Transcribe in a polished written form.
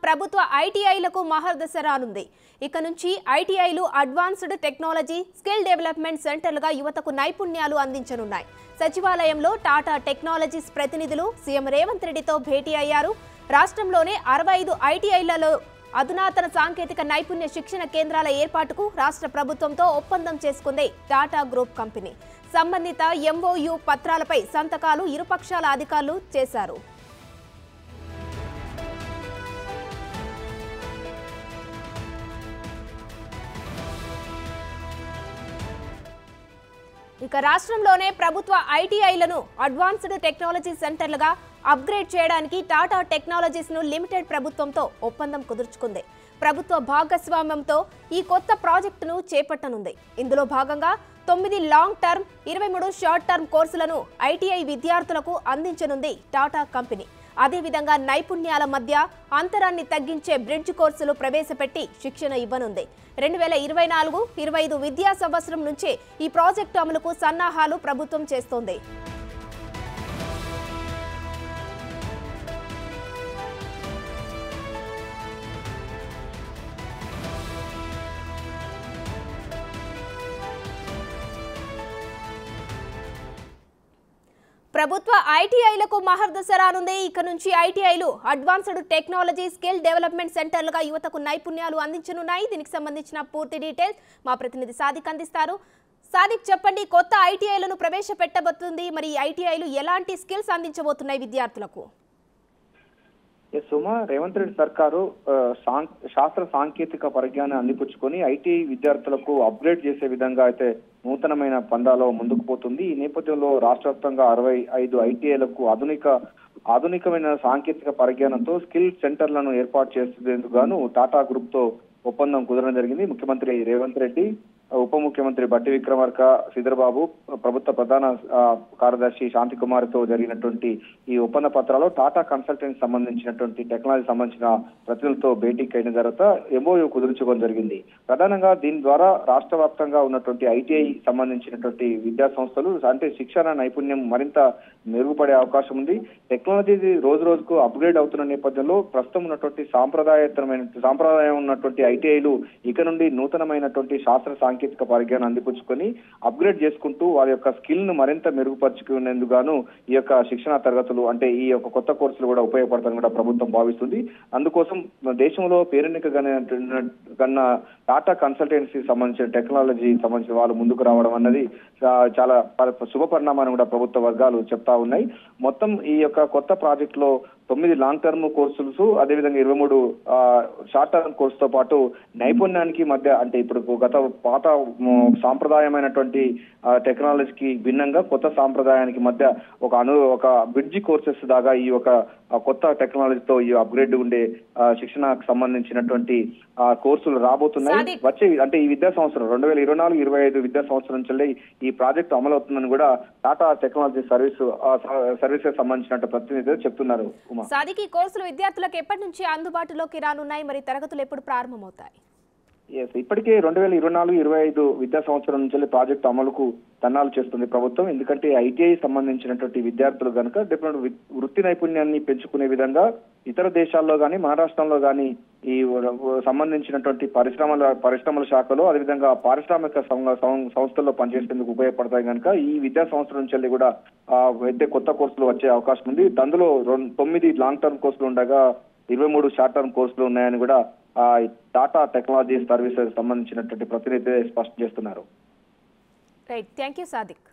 ప్రభుత్వ ఐటీఐలకు మహర్దశ రానుంది. ఇక నుంచి ఐటీఐలు అడ్వాన్స్డ్ టెక్నాలజీ స్కిల్ డెవలప్మెంట్ సెంటర్లుగా యువతకు నైపుణ్యాలు అందించనున్నాయి. సచివాలయంలో టాటా టెక్నాలజీస్ ప్రతినిధులు సీఎం రేవంత్ రెడ్డితో భేటీ అయ్యారు. రాష్ట్రంలోనే 65 ఐటీఐలలో అధునాతన సాంకేతిక నైపుణ్య శిక్షణ కేంద్రాల ఏర్పాటుకు రాష్ట్ర ప్రభుత్వంతో ఒప్పందం చేసుకుంది టాటా గ్రూప్ కంపెనీ. సంబంధిత ఎంఓయూ పత్రాలపై సంతకాలు ఇరుపక్షాల అధికారులు చేశారు. ఇక రాష్ట్రంలోనే ప్రభుత్వ ఐటీఐలను అడ్వాన్స్డ్ టెక్నాలజీ సెంటర్లుగా అప్గ్రేడ్ చేయడానికి టాటా టెక్నాలజీస్ ను లిమిటెడ్ ప్రభుత్వంతో ఒప్పందం కుదుర్చుకుంది. ప్రభుత్వ భాగస్వామ్యంతో ఈ కొత్త ప్రాజెక్టును చేపట్టనుంది. ఇందులో భాగంగా 9 లాంగ్ టర్మ్, 23 షార్ట్ టర్మ్ కోర్సులను ఐటీఐ విద్యార్థులకు అందించనుంది టాటా కంపెనీ. అదేవిధంగా నైపుణ్యాల మధ్య అంతరాన్ని తగ్గించే బ్రిడ్జ్ కోర్సులు ప్రవేశపెట్టి శిక్షణ ఇవ్వనుంది. 2024-25 విద్యా సంవత్సరం నుంచే ఈ ప్రాజెక్టు అమలుకు సన్నాహాలు ప్రభుత్వం చేస్తోంది. ప్రభుత్వ ఐటీఐలకు మహర్దశ రానుంది. ఇక నుంచి ఐటీఐలు అడ్వాన్స్డ్ టెక్నాలజీ స్కిల్ డెవలప్మెంట్ సెంటర్లుగా యువతకు నైపుణ్యాలు అందించనున్నాయి. దీనికి సంబంధించిన పూర్తి డీటెయిల్స్ మా ప్రతినిధి సాదిక్ అందిస్తారు. సాదిక్, చెప్పండి, కొత్త ఐటీఐలను ప్రవేశపెట్టబోతుంది. మరి ఐటీఐలు ఎలాంటి స్కిల్స్ అందించబోతున్నాయి విద్యార్థులకు? సుమా, రేవంత్ రెడ్డి సర్కారు శాస్త్ర సాంకేతిక పరిజ్ఞానాన్ని అందిపుచ్చుకొని ఐటీఐ విద్యార్థులకు అప్గ్రేడ్ చేసే విధంగా అయితే నూతనమైన పందాలో ముందుకు పోతుంది. ఈ నేపథ్యంలో రాష్ట్ర వ్యాప్తంగా 65 ఐటీఐలకు ఆధునికమైన సాంకేతిక పరిజ్ఞానంతో స్కిల్ సెంటర్లను ఏర్పాటు చేసేందుకు గాను టాటా గ్రూప్ తో ఒప్పందం కుదరడం జరిగింది. ముఖ్యమంత్రి రేవంత్ రెడ్డి, ఉప ముఖ్యమంత్రి బట్టి విక్రమార్క, శ్రీధర్బాబు, ప్రభుత్వ ప్రధాన కార్యదర్శి శాంతికుమార్తో జరిగినటువంటి ఈ ఒప్పంద పత్రాల్లో టాటా కన్సల్టెన్సీ సంబంధించినటువంటి టెక్నాలజీ సంబంధించిన ప్రతినిధులతో భేటీకి అయిన తర్వాత ఎంఓయూ కుదుర్చుకోవడం జరిగింది. ప్రధానంగా దీని ద్వారా రాష్ట్ర వ్యాప్తంగా ఉన్నటువంటి ఐటీఐ సంబంధించినటువంటి విద్యా సంస్థలు అంటే శిక్షణ నైపుణ్యం మరింత మెరుగుపడే అవకాశం ఉంది. టెక్నాలజీ రోజు రోజుకు అప్గ్రేడ్ అవుతున్న నేపథ్యంలో ప్రస్తుతం ఉన్నటువంటి సాంప్రదాయం ఉన్నటువంటి ఐటీఐలు ఇక నుండి నూతనమైనటువంటి శాస్త్ర సాంకేతిక పరిజ్ఞానం అందిపుచ్చుకొని అప్గ్రేడ్ చేసుకుంటూ వారి యొక్క స్కిల్ ను మరింత మెరుగుపరుచుకునేందుకు గాను ఈ యొక్క శిక్షణ తరగతులు అంటే ఈ యొక్క కొత్త కోర్సులు కూడా ఉపయోగపడతాయని కూడా ప్రభుత్వం భావిస్తుంది. అందుకోసం దేశంలో పేరెన్నిక కన్నా టాటా కన్సల్టెన్సీ సంబంధించిన టెక్నాలజీ సంబంధించిన వాళ్ళు ముందుకు రావడం అన్నది చాలా శుభ పరిణామాన్ని కూడా ప్రభుత్వ వర్గాలు చెప్తా ఉన్నాయి. మొత్తం ఈ యొక్క కొత్త ప్రాజెక్ట్ లో 9 లాంగ్ టర్మ్ కోర్సులు, అదేవిధంగా 23 షార్ట్ టర్మ్ కోర్సుతో పాటు నైపుణ్యానికి మధ్య అంటే ఇప్పుడు పాత సాంప్రదాయమైనటువంటి టెక్నాలజీకి భిన్నంగా కొత్త సాంప్రదాయానికి మధ్య ఒక బ్రిడ్జి కోర్సెస్ దాకా ఈ ఒక కొత్త టెక్నాలజీతో ఈ అప్గ్రేడ్ ఉండే శిక్షణకు సంబంధించినటువంటి కోర్సులు రాబోతున్నాయి. వచ్చే అంటే ఈ విద్యా సంవత్సరం 2024-25 విద్యా సంవత్సరం నుంచి ఈ ప్రాజెక్టు అమలవుతుందని కూడా టాటా టెక్నాలజీ సర్వీసెస్ సంబంధించిన ప్రతినిధులు చెప్తున్నారు. సాదిక్, ఈ కోర్సులు విద్యార్థులకు ఎప్పటి నుంచి అందుబాటులోకి రానున్నాయి? మరి తరగతులు ఎప్పుడు ప్రారంభమవుతాయి? ఇప్పటికే 2024-25 విద్యా సంవత్సరం నుంచి ప్రాజెక్టు అమలుకు తన్నాలు చేస్తుంది ప్రభుత్వం. ఎందుకంటే ఐటీఐ సంబంధించినటువంటి విద్యార్థులు కనుక వృత్తి నైపుణ్యాన్ని పెంచుకునే విధంగా ఇతర దేశాల్లో కానీ మన రాష్ట్రంలో కానీ ఈ సంబంధించినటువంటి పరిశ్రమల శాఖలో అదేవిధంగా పారిశ్రామిక సంస్థల్లో పనిచేసేందుకు ఉపయోగపడతాయి కనుక ఈ విద్యా సంవత్సరం నుంచి కూడా అయితే కొత్త కోర్సులు వచ్చే అవకాశం ఉంది. అందులో 9 లాంగ్ టర్మ్ కోర్సులు ఉండగా 23 షార్ట్ టర్మ్ కోర్సులు ఉన్నాయని కూడా టాటా టెక్నాలజీ సర్వీసెస్ సంబంధించినటువంటి ప్రతినిధి స్పష్టం చేస్తున్నారు. Right, thank you Sadiq.